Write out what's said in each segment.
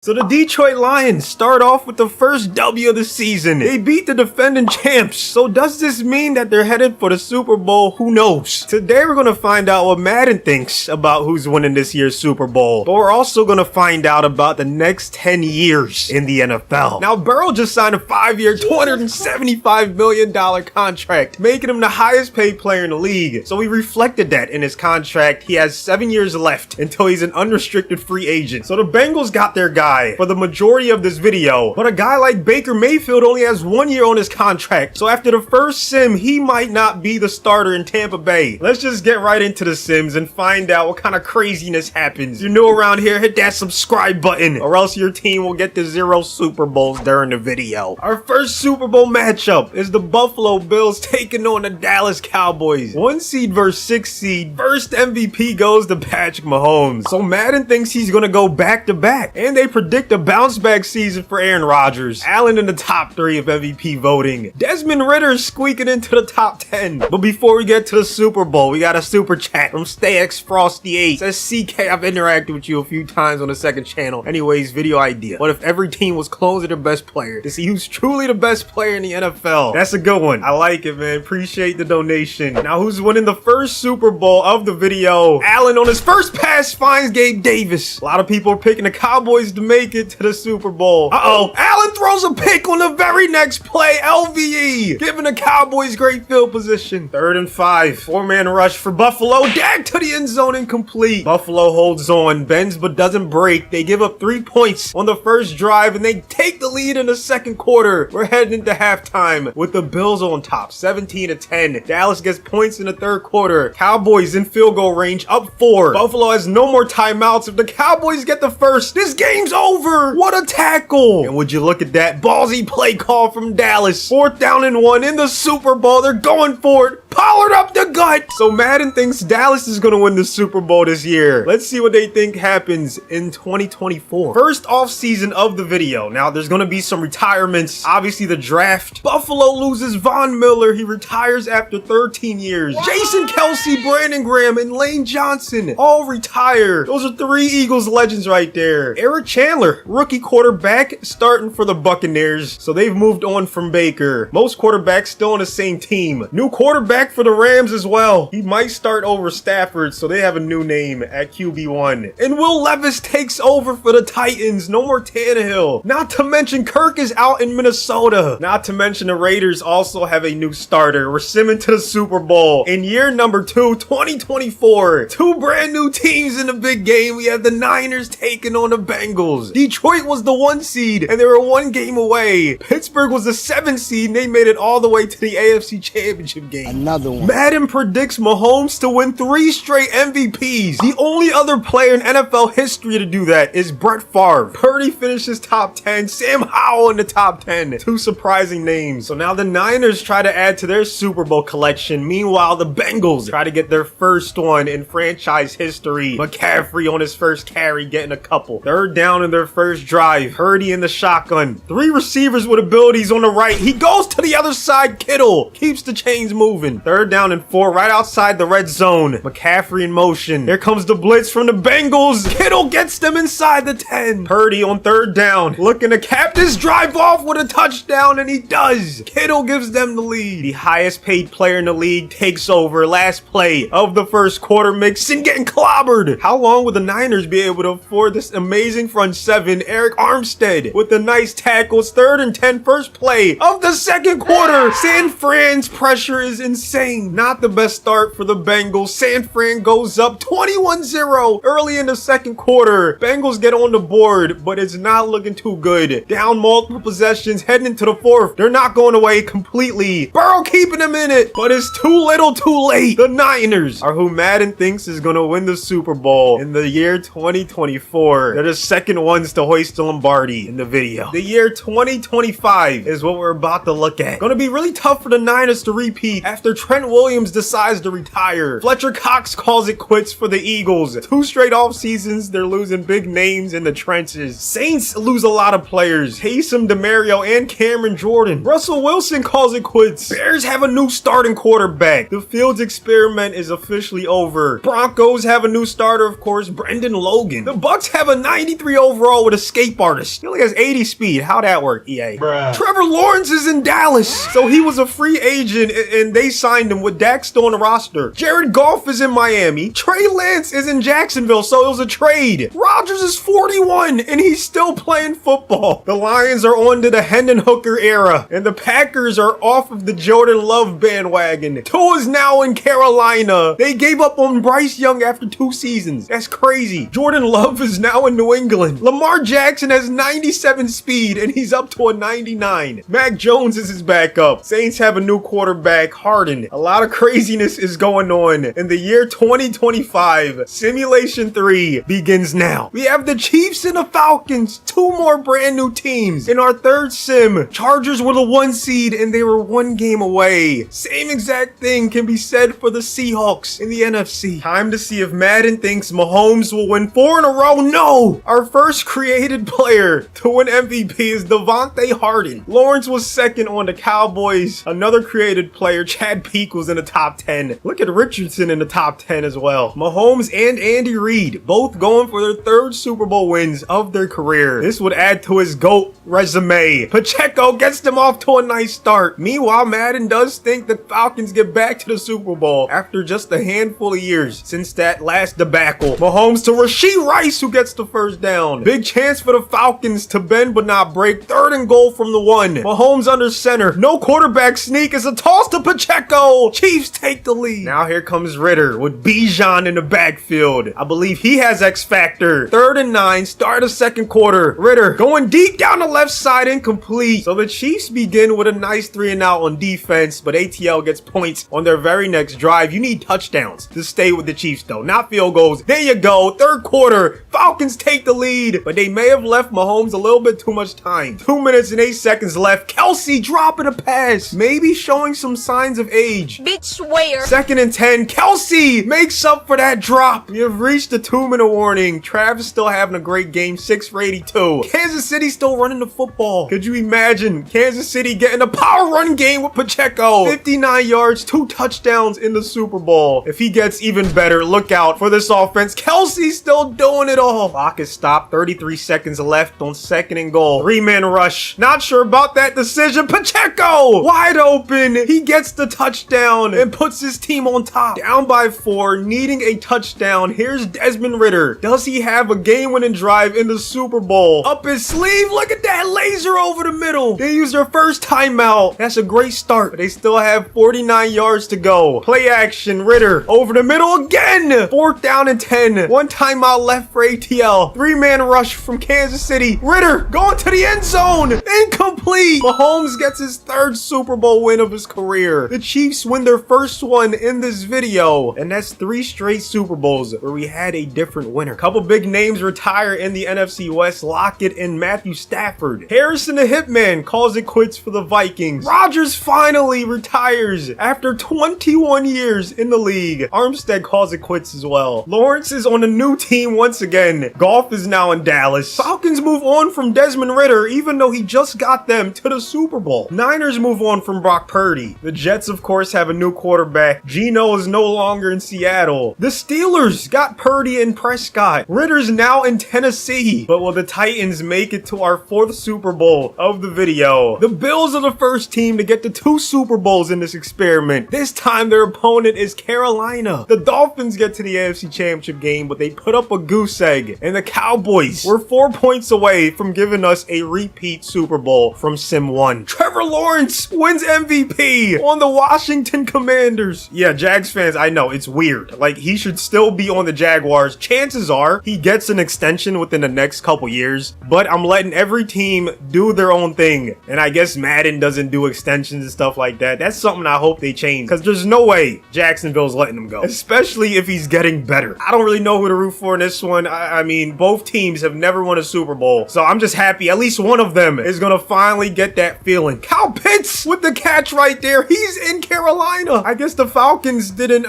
So the Detroit Lions start off with the first W of the season. They beat the defending champs. So does this mean that they're headed for the Super Bowl? Who knows? Today we're going to find out what Madden thinks about who's winning this year's Super Bowl. But we're also going to find out about the next 10 years in the NFL. Now Burrow just signed a 5-year, $275 million contract, making him the highest paid player in the league. So he reflected that in his contract. He has 7 years left until he's an unrestricted free agent. So the Bengals got their guy for the majority of this video, but a guy like Baker Mayfield only has 1 year on his contract. So after the first sim, he might not be the starter in Tampa Bay. Let's just get right into the sims and find out what kind of craziness happens. If you're new around here, hit that subscribe button or else your team will get to 0 Super Bowls during the video. Our first Super Bowl matchup is the Buffalo Bills taking on the Dallas Cowboys. 1 seed versus 6 seed. First MVP goes to Patrick Mahomes. So Madden thinks he's gonna go back to back, and they predict a bounce back season for Aaron Rodgers. Allen in the top 3 of MVP voting. Desmond Ritter is squeaking into the top 10. But before we get to the Super Bowl, we got a super chat from StayXFrosty8. Says CK, I've interacted with you a few times on the second channel. Anyways, video idea. What if every team was closing their best player to see who's truly the best player in the NFL? That's a good one. I like it, man. Appreciate the donation. Now, who's winning the first Super Bowl of the video? Allen on his first pass finds Gabe Davis. A lot of people are picking the Cowboys to make it to the Super Bowl. Allen throws a pick on the very next play. LVE giving the Cowboys great field position. 3rd and 5. 4-man rush for Buffalo. Dag to the end zone, incomplete. Buffalo holds on, bends but doesn't break. They give up 3 points on the first drive and they take the lead in the second quarter. We're heading into halftime with the Bills on top, 17-10. Dallas gets points in the third quarter. Cowboys in field goal range, up 4. Buffalo has no more timeouts. If the Cowboys get the first, this game's over. What a tackle. And would you look at that ballsy play call from Dallas. 4th down and 1 in the Super Bowl. They're going for it. Pollard up the gut. So Madden thinks Dallas is going to win the Super Bowl this year. Let's see what they think happens in 2024. First off season of the video. Now there's going to be some retirements. Obviously the draft. Buffalo loses Von Miller. He retires after 13 years. Jason Kelsey, Brandon Graham, and Lane Johnson all retire. Those are 3 Eagles legends right there. Eric Chandler, rookie quarterback, starting for the Buccaneers. So they've moved on from Baker. Most quarterbacks still on the same team. New quarterback for the Rams as well. He might start over Stafford, so they have a new name at QB1. And Will Levis takes over for the Titans. No more Tannehill. Not to mention Kirk is out in Minnesota. Not to mention the Raiders also have a new starter. We're simming to the Super Bowl. In year number 2, 2024. 2 brand new teams in the big game. We have the Niners taking on the Bengals. Detroit was the 1 seed and they were 1 game away. Pittsburgh was the 7 seed and they made it all the way to the AFC Championship game. Another one. Madden predicts Mahomes to win 3 straight MVPs. The only other player in NFL history to do that is Brett Favre. Purdy finishes top 10. Sam Howell in the top 10. 2 surprising names. So now the Niners try to add to their Super Bowl collection. Meanwhile, the Bengals try to get their first one in franchise history. McCaffrey on his first carry getting a couple. 3rd down in their first drive. Purdy in the shotgun. 3 receivers with abilities on the right. He goes to the other side. Kittle keeps the chains moving. 3rd down and 4 right outside the red zone. McCaffrey in motion. Here comes the blitz from the Bengals. Kittle gets them inside the 10. Purdy on 3rd down. Looking to cap this drive off with a touchdown, and he does. Kittle gives them the lead. The highest paid player in the league takes over. Last play of the first quarter. Mixon getting clobbered. How long will the Niners be able to afford this amazing front 7? Eric Armstead with the nice tackles. 3rd and 10, first play of the second quarter. San Fran's pressure is insane. Not the best start for the Bengals. San Fran goes up 21-0 early in the second quarter. Bengals get on the board, but it's not looking too good. Down multiple possessions, heading into the 4th. They're not going away completely. Burrow keeping them in it, but it's too little too late. The Niners are who Madden thinks is going to win the Super Bowl in the year 2024. They're the second ones to hoist the Lombardi in the video. The year 2025 is what we're about to look at. Going to be really tough for the Niners to repeat after Trent Williams decides to retire. Fletcher Cox calls it quits for the Eagles. 2 straight off seasons, they're losing big names in the trenches. Saints lose a lot of players. Taysom, DeMario, and Cameron Jordan. Russell Wilson calls it quits. Bears have a new starting quarterback. The Fields experiment is officially over. Broncos have a new starter, of course, Brendan Logan. The Bucks have a 93 overall with escape artist. He only has 80 speed. How'd that work, EA? Bruh. Trevor Lawrence is in Dallas. So he was a free agent and they signed him with Dak still on the roster. Jared Goff is in Miami. Trey Lance is in Jacksonville, so it was a trade. Rodgers is 41 and he's still playing football. The Lions are on to the Hendon Hooker era and the Packers are off of the Jordan Love bandwagon. Tua's now in Carolina. They gave up on Bryce Young after 2 seasons. That's crazy. Jordan Love is now in New England. Lamar Jackson has 97 speed and he's up to a 99. Mac Jones is his backup. Saints have a new quarterback, Harden. A lot of craziness is going on. In the year 2025, Simulation 3 begins now. We have the Chiefs and the Falcons, 2 more brand new teams. In our third sim, Chargers were the 1 seed and they were 1 game away. Same exact thing can be said for the Seahawks in the NFC. Time to see if Madden thinks Mahomes will win 4 in a row. No! Our first created player to win MVP is Devontae Harden. Lawrence was second on the Cowboys. Another created player, Chad Peak, was in the top 10. Look at Richardson in the top 10 as well. Mahomes and Andy Reid both going for their 3rd Super Bowl wins of their career. This would add to his GOAT resume. Pacheco gets them off to a nice start. Meanwhile, Madden does think the Falcons get back to the Super Bowl after just a handful of years since that last debacle. Mahomes to Rashee Rice, who gets the first down. Big chance for the Falcons to bend but not break. 3rd and goal from the 1. Mahomes under center. No quarterback sneak. It's a toss to Pacheco. Chiefs take the lead. Now here comes Ritter with Bijan in the backfield. I believe he has X factor. 3rd and 9. Start of 2nd quarter. Ritter going deep down the left side, incomplete. So the Chiefs begin with a nice 3 and out on defense, but ATL gets points on their very next drive. You need touchdowns to stay with the Chiefs though, not field goals. There you go. 3rd quarter. Falcons take the lead, but they may have left Mahomes a little bit too much time. 2 minutes and 8 seconds left. Kelsey dropping a pass, maybe showing some signs of age. Bitch, where? 2nd and 10. Kelsey makes up for that drop. You've reached the 2-minute warning. Travis still having a great game. 6 for 82. Kansas City still running the football. Could you imagine Kansas City getting a power run game with Pacheco? 59 yards, 2 touchdowns in the Super Bowl. If he gets even better, look out for this offense. Kelsey's still doing it all. Clock is stopped. 33 seconds left on 2nd and goal. 3-man rush. Not sure about that decision. Pacheco wide open. He gets the touchdown and puts his team on top. Down by 4, needing a touchdown. Here's Desmond Ritter. Does he have a game-winning drive in the Super Bowl? Up his sleeve. Look at that laser over the middle. They use their first timeout. That's a great start, but they still have 49 yards to go. Play action. Ritter over the middle again. 4th down and 10. 1 timeout left for ATL. 3-man rush from Kansas City. Ritter going to the end zone. Incomplete. Mahomes gets his 3rd Super Bowl win of his career. The Chiefs win their first one in this video, and that's 3 straight Super Bowls where we had a different winner. Couple big names retire in the NFC West. Lockett and Matthew Stafford. Harrison the Hitman calls it quits for the Vikings. Rodgers finally retires after 21 years in the league. Armstead calls it quits as well. Lawrence is on a new team once again. Goff is now in Dallas. Falcons move on from Desmond Ritter, even though he just got them to the Super Bowl. Niners move on from Brock Purdy. The Jets, of course, have a new quarterback. Geno is no longer in Seattle. The Steelers got Purdy and Prescott. Ritter's now in Tennessee. But will the Titans make it to our 4th Super Bowl of the video? The Bills are the first team to get to 2 Super Bowls in this experiment. This time their opponent is Carolina. The Dolphins get to the AFC Championship game, but they put up a goose egg. And the Cowboys were 4 points away from giving us a repeat Super Bowl from Sim 1. Trevor Lawrence wins MVP on the Washington Commanders. Yeah, Jags fans, I know, it's weird. Like, he should still be on the Jaguars. Chances are he gets an extension within the next couple years, but I'm letting every team do their own thing. And I guess Madden doesn't do extensions and stuff like that. That's something I hope they change, because there's no way Jacksonville's letting him go, especially if he's getting better. I don't really know who to root for in this one. I mean, both teams have never won a Super Bowl, so I'm just happy at least one of them is gonna finally get that feeling. Kyle Pitts with the catch right there. He's in Carolina. I guess the Falcons didn't,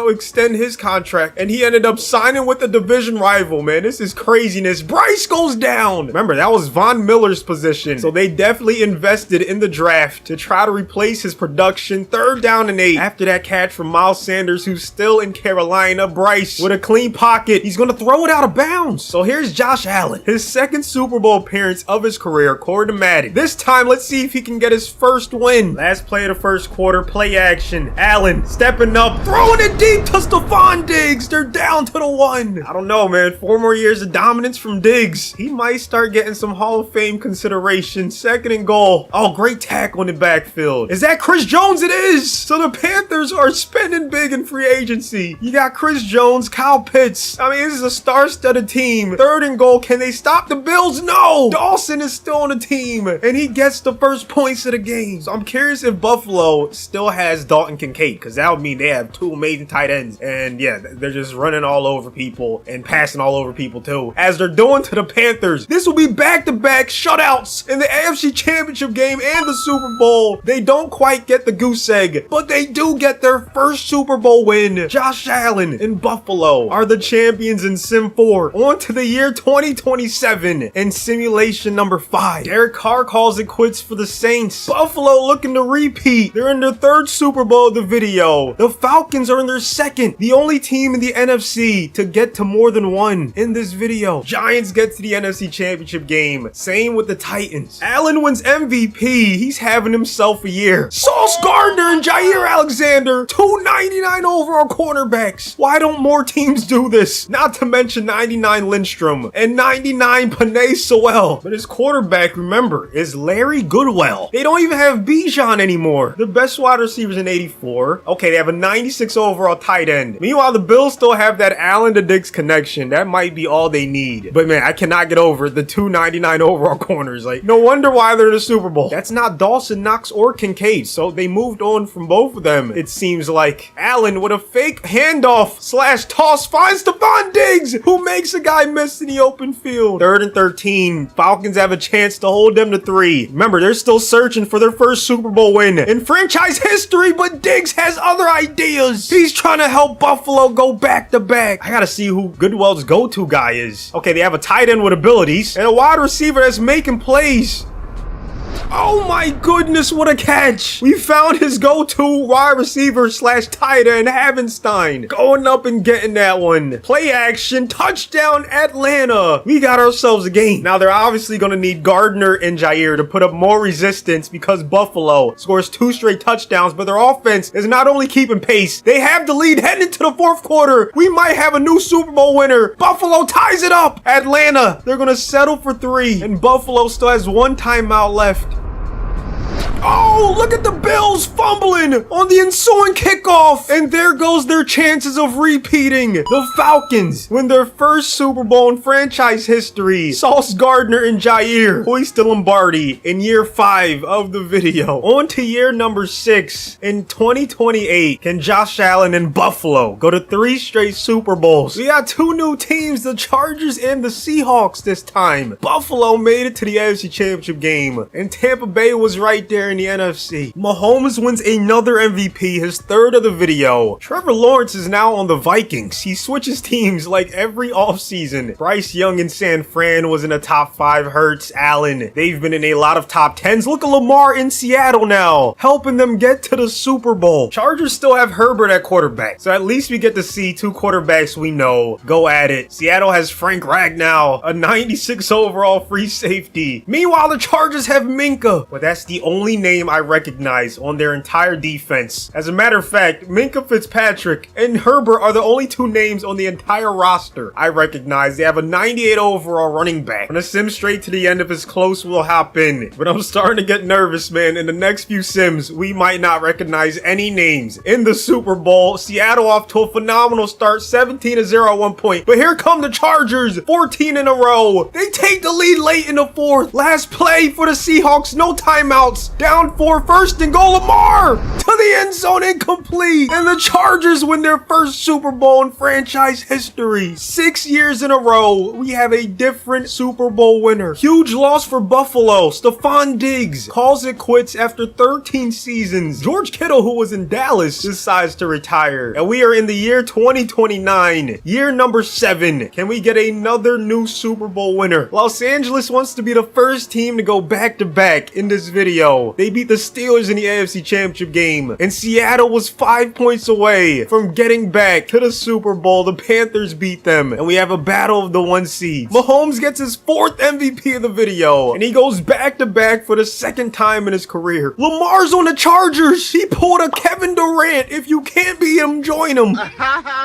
extend his contract, and he ended up signing with a division rival, man. This is craziness. Bryce goes down. Remember, that was Von Von Miller's position. So they definitely invested in the draft to try to replace his production. 3rd down and 8. After that catch from Miles Sanders, who's still in Carolina. Bryce with a clean pocket. He's going to throw it out of bounds. So here's Josh Allen. His 2nd Super Bowl appearance of his career, according to Madden. This time, let's see if he can get his first win. Last play of the first quarter, play action. Allen stepping up, throwing it deep to Stephon Diggs. They're down to the 1. I don't know, man. 4 more years of dominance from Diggs. He might start getting some Hall of Fame consideration. 2nd and goal. Oh, great tackle in the backfield. Is that Chris Jones? It is. So the Panthers are spending big in free agency. You got Chris Jones, Kyle Pitts. I mean, this is a star-studded team. 3rd and goal. Can they stop the Bills? No. Dawson is still on the team, and he gets the first points of the game. So I'm curious if Buffalo still has Dalton Kincaid, because that would mean they have 2 amazing tight ends. And yeah, they're just running all over people and passing all over people too, as they're doing to the Panthers. This will be back-to-back shutouts in the AFC Championship game and the Super Bowl. They don't quite get the goose egg, but they do get their first Super Bowl win. Josh Allen and Buffalo are the champions in Sim 4. On to the year 2027 and simulation number 5. Derek Carr calls it quits for the Saints. Buffalo looking to repeat. They're in their 3rd Super Bowl of the video. The Falcons are in their 2nd. The only team in the NFC to get to more than 1 in this video. Giants get to the NFC Championship game. Same with the Titans. Allen wins MVP. He's having himself a year. Sauce Gardner and Jair Alexander, 299 overall cornerbacks. Why don't more teams do this? Not to mention 99 Lindstrom and 99 Panay Sewell. But his quarterback, remember, is Larry Goodwell. They don't even have Bijan anymore. The best wide receivers in 84. Okay, they have a 96 overall tight end. Meanwhile, the Bills still have that Allen to Diggs connection. That might be all they need. But man, I cannot get over the 299 overall corners. Like, no wonder why they're in the Super Bowl. That's not Dawson, Knox, or Kincaid. So they moved on from both of them. It seems like Allen with a fake handoff / toss finds Stephon Diggs, who makes a guy miss in the open field. 3rd and 13. Falcons have a chance to hold them to 3. Remember, they're still searching for their first Super Bowl win in franchise history, but Diggs has other ideas. He's trying to help Buffalo go back-to-back. I gotta see who Goodwell's go-to guy is. Okay, they have a tight end with abilities and a wide receiver that's making plays. Oh my goodness, what a catch. We found his go-to wide receiver / tight end, Havenstein, going up and getting that one. Play action, touchdown Atlanta. We got ourselves a game. Now they're obviously going to need Gardner and Jair to put up more resistance because Buffalo scores 2 straight touchdowns, but their offense is not only keeping pace, they have the lead heading into the 4th quarter. We might have a new Super Bowl winner. Buffalo ties it up. Atlanta, they're going to settle for 3, and Buffalo still has 1 timeout left. Oh, look at the Bills fumbling on the ensuing kickoff. And there goes their chances of repeating. The Falcons win their first Super Bowl in franchise history. Sauce Gardner and Jair hoist the Lombardi in year 5 of the video. On to year number 6. In 2028, can Josh Allen and Buffalo go to 3 straight Super Bowls? We got 2 new teams, the Chargers and the Seahawks this time. Buffalo made it to the AFC Championship game, and Tampa Bay was right there in the NFC. Mahomes wins another MVP, his 3rd of the video. Trevor Lawrence is now on the Vikings. He switches teams like every offseason. Bryce Young in San Fran was in the top 5. Hurts, Allen, they've been in a lot of top 10s. Look at Lamar in Seattle now, helping them get to the Super Bowl. Chargers still have Herbert at quarterback, so at least we get to see 2 quarterbacks we know go at it. Seattle has Frank Ragnow, a 96 overall free safety. Meanwhile, the Chargers have Minka, but that's the only name I recognize on their entire defense. As a matter of fact, Minka Fitzpatrick and Herbert are the only 2 names on the entire roster I recognize. They have a 98 overall running back. When a sim straight to the end, if it's close, we'll hop in. But I'm starting to get nervous, man. In the next few sims, we might not recognize any names. In the Super Bowl, Seattle off to a phenomenal start, 17-0 at one point. But here come the Chargers, 14 in a row. They take the lead late in the 4th. Last play for the Seahawks, no timeouts. down for first and goal. Lamar to the end zone, incomplete. And the Chargers win their first Super Bowl in franchise history. 6 years in a row, we have a different Super Bowl winner. Huge loss for Buffalo. Stephon Diggs calls it quits after 13 seasons. George Kittle, who was in Dallas, decides to retire. And we are in the year 2029, year number 7. Can we get another new Super Bowl winner? Los Angeles wants to be the first team to go back-to-back in this video. They beat the Steelers in the AFC Championship game, and Seattle was 5 points away from getting back to the Super Bowl. The Panthers beat them, and we have a battle of the 1 seeds. Mahomes gets his 4th MVP of the video, and he goes back-to-back for the 2nd time in his career. Lamar's on the Chargers. He pulled a Kevin Durant. If you can't beat him, join him.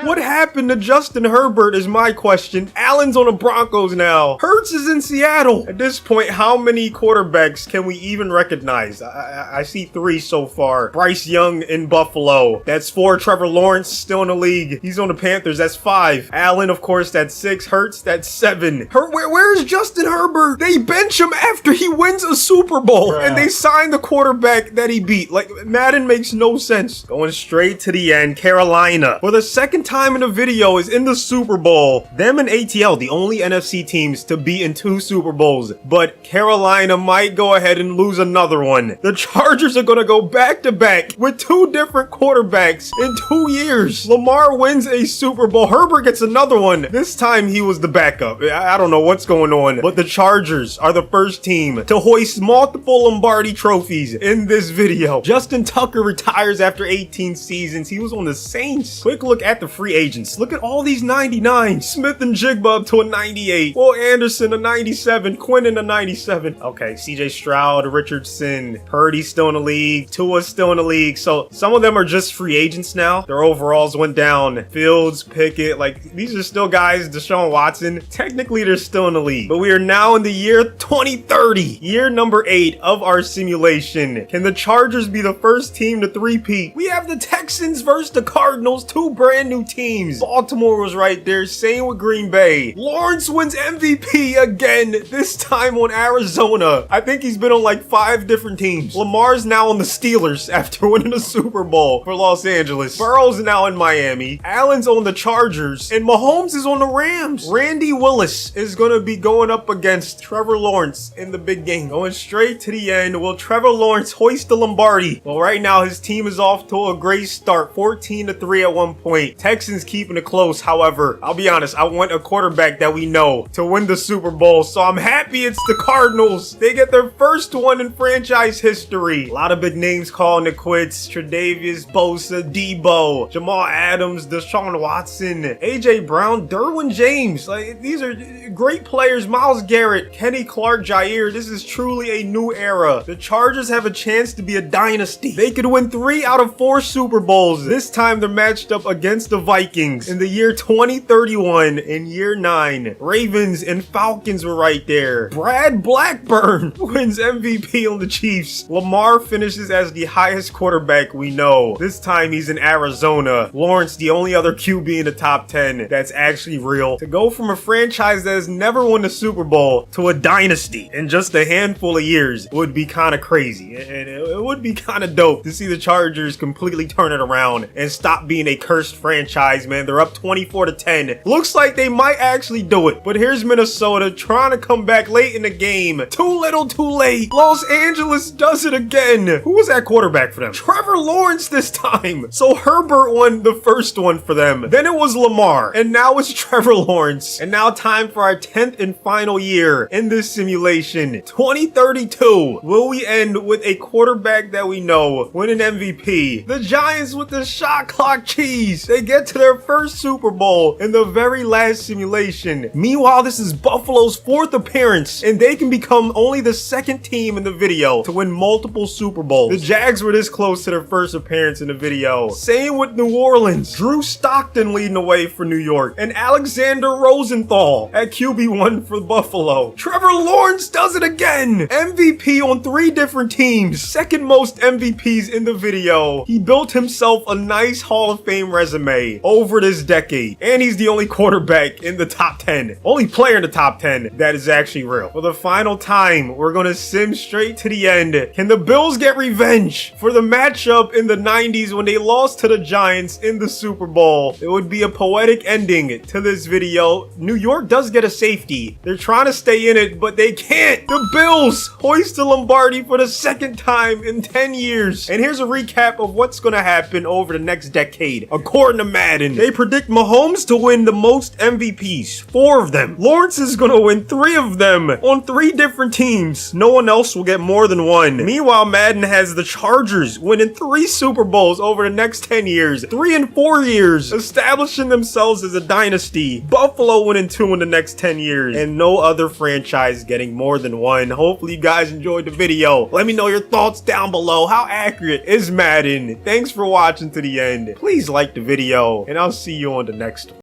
What happened to Justin Herbert is my question. Allen's on the Broncos now. Hurts is in Seattle. At this point, how many quarterbacks can we even recognize? I see 3 so far. Bryce Young in Buffalo. That's 4. Trevor Lawrence still in the league. He's on the Panthers. That's 5. Allen, of course, that's 6. Hurts, that's 7. Where's Justin Herbert? They bench him after he wins a Super Bowl, and they sign the quarterback that he beat. Like, Madden makes no sense. Going straight to the end, Carolina, for the 2nd time in the video, is in the Super Bowl. Them and ATL, the only NFC teams to be in 2 Super Bowls, but Carolina might go ahead and lose another one. The Chargers are going to go back-to-back with 2 different quarterbacks in 2 years. Lamar wins a Super Bowl. Herbert gets another one. This time he was the backup. I don't know what's going on, but the Chargers are the first team to hoist multiple Lombardi trophies in this video. Justin Tucker retires after 18 seasons. He was on the Saints. Quick look at the free agents. Look at all these 99. Smith and Jigba up to a 98. Will Anderson a 97. Quinnen a 97. Okay, CJ Stroud, Richardson, Purdy still in the league. Tua still in the league. So some of them are just free agents now. Their overalls went down. Fields, Pickett, like these are still guys. Deshaun Watson, technically they're still in the league. But we are now in the year 2030. Year number 8 of our simulation. Can the Chargers be the first team to three-peat? We have the Texans versus the Cardinals, 2 brand new teams. Baltimore was right there, same with Green Bay. Lawrence wins MVP again, this time on Arizona. I think he's been on like 5 different teams. Lamar's now on the Steelers after winning the Super Bowl for Los Angeles. Burrow's now in Miami. Allen's on the Chargers, and Mahomes is on the Rams. Randy Willis is going to be going up against Trevor Lawrence in the big game. Going straight to the end. Will Trevor Lawrence hoist the Lombardi? Well, right now his team is off to a great start, 14-3 at one point. Texans keeping it close. However, I'll be honest, I want a quarterback that we know to win the Super Bowl, so I'm happy it's the Cardinals. They get their first one in franchise history. A lot of big names calling it quits. Tre'Davious, Bosa, Debo, Jamal Adams, Deshaun Watson, AJ Brown, Derwin James. Like, these are great players. Myles Garrett, Kenny Clark, Jair. This is truly a new era. The Chargers have a chance to be a dynasty. They could win 3 out of 4 Super Bowls. This time they're matched up against the Vikings in the year 2031 and year 9. Ravens and Falcons were right there. Brad Blackburn wins MVP on the Chiefs. Lamar finishes as the highest quarterback we know. This time he's in Arizona. Lawrence, the only other QB in the top 10 that's actually real. To go from a franchise that has never won the Super Bowl to a dynasty in just a handful of years would be kind of crazy. And it would be kind of dope to see the Chargers completely turn it around and stop being a cursed franchise, man. They're up 24-10. Looks like they might actually do it. But here's Minnesota trying to come back late in the game. Too little, too late. Los Angeles does it again. Who was that quarterback for them? Trevor Lawrence this time. So Herbert won the first one for them. Then it was Lamar. And now it's Trevor Lawrence. And now time for our 10th and final year in this simulation. 2032. Will we end with a quarterback that we know win an MVP? The Giants with the shot clock cheese. They get to their first Super Bowl in the very last simulation. Meanwhile, this is Buffalo's 4th appearance, and they can become only the 2nd team in the video to win multiple Super Bowls. The Jags were this close to their first appearance in the video. Same with New Orleans. Drew Stockton leading the way for New York, and Alexander Rosenthal at QB1 for Buffalo. Trevor Lawrence does it again. MVP on 3 different teams. 2nd most MVPs in the video. He built himself a nice Hall of Fame resume over this decade, and he's the only quarterback in the top 10. Only player in the top 10 that is actually real. For the final time, we're going to sim straight to the end end. Can the Bills get revenge for the matchup in the 90s when they lost to the Giants in the Super Bowl? It would be a poetic ending to this video. New York does get a safety. They're trying to stay in it, but they can't. The Bills hoist the Lombardi for the second time in 10 years. And here's a recap of what's going to happen over the next decade. According to Madden, they predict Mahomes to win the most MVPs, 4 of them. Lawrence is going to win 3 of them on 3 different teams. No one else will get more than 1. Meanwhile, Madden has the Chargers winning 3 Super Bowls over the next 10 years, 3 in 4 years, establishing themselves as a dynasty. Buffalo winning 2 in the next 10 years, and no other franchise getting more than 1. Hopefully you guys enjoyed the video. Let me know your thoughts down below. How accurate is Madden? Thanks for watching to the end. Please like the video, and I'll see you on the next one.